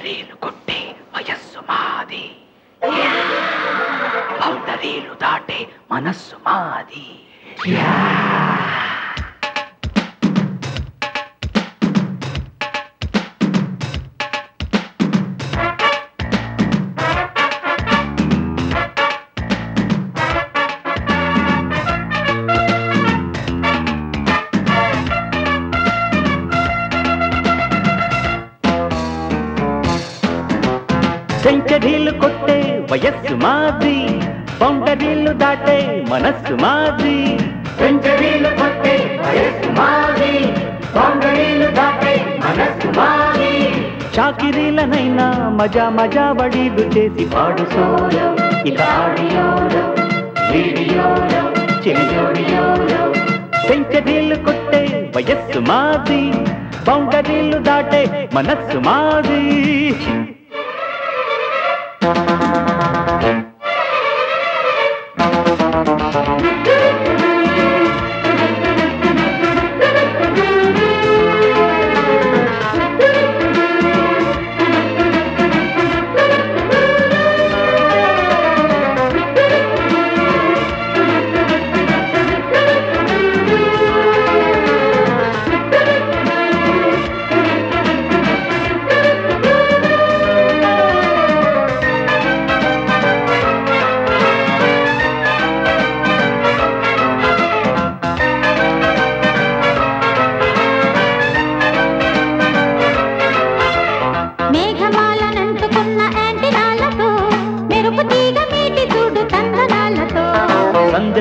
సెంచరీలు కొట్టే వయస్సు మాది, బౌండరీలు దాటే మనస్సు మాది. సెంచరీలు కొట్టే వయస్సు మాది, బౌండరీలు దాటే మనస్సు మాది. సెంచరీలు కొట్టే వయస్సు మాది, బౌండరీలు దాటే మనస్సు మాది. చాకిరీలనైనా మజా మజా బడీలు చేసి పాడు సోలో, ఇక ఆడియోలో వీడియోలో చెలియోడియోలో. సెంచరీలు కొట్టే వయస్సు మాది, బౌండరీలు దాటే మనస్సు మాది.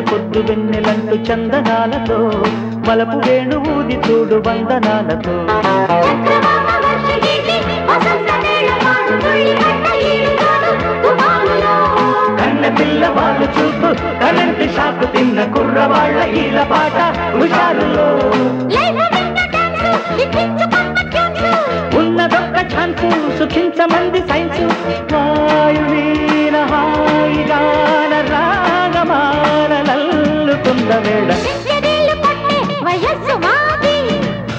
పొద్దు వెన్నెలంటూ చందనాలతో, వలపు వేణు ఊది చూడు వందనాలతో. కన్న పిల్లవాళ్ళు చూపు కరెంటు షాకు తిన్న కుర్రవాళ్ళ ఈల పాట హుషారులో. ఉన్నదొక్క ఛాన్సు సుఖించమంది సైన్సు. వాయువీన హాయిగాన రాగమాలల్లుతున్న వేళ.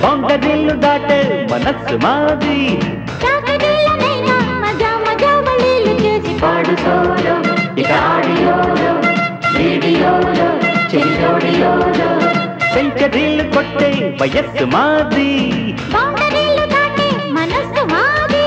బౌండరీలు దాటే మనస్సు మాది. పాడు సోలో, ఇక ఆడియోలో వీడియోలో చెలియోడియోలో. సెంచరీలు కొట్టే వయస్సు మాది, బౌండరీలు దాటే మనస్సు మాది.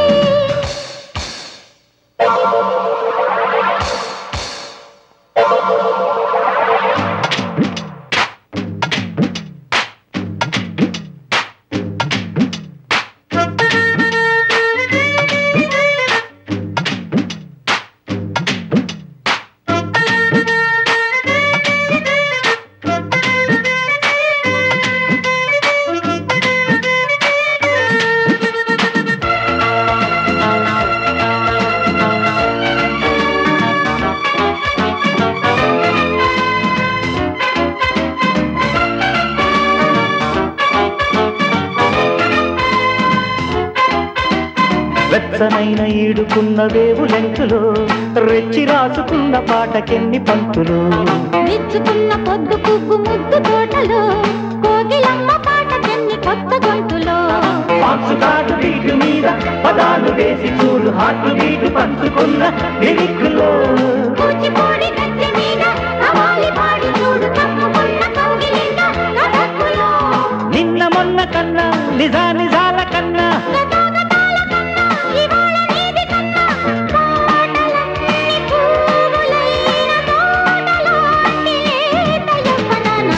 వెచ్చనైన ఈడుకున్న వేవులెంకులో, రెచ్చి రాసుకున్న పాటకెన్ని పంతులు. విచ్చుకున్న పొద్దు పువ్వు ముద్దు తోటలో, కోగిలమ్మ పాటకెన్ని కొత్త గొంతులో. పాక్సు కాటు బీటు మీద పదాలు వేసి చూడు, హాటు బీటు పంచుకున్న లిరిక్కులో. కూచిపూడి గద్దె మీద కవాలి పాడి చూడు, తప్పుకున్న కౌగిలింత కథక్కులో. నిన్న మొన్న కన్నా నిజాల కన్నా,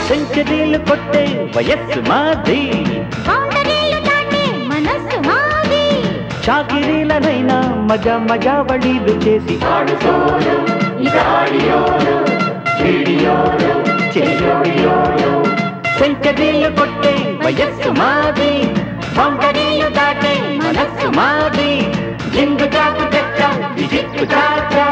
సెంచరీలు కొట్టే వయస్సు మాది, బౌండరీలు దాటే మనస్సు మాది. చాకిరీలనైనా మజా మజా బడీలు చేసి పాడు సోలో, ఇక ఆడియోలో వీడియోలో చెలియోడియోలో. సెంచరీలు కొట్టే వయస్సు మాది, బౌండరీలు దాటే మనస్సు మాది. జింగు చాకు చచ్చా విజిత్తు చాచా.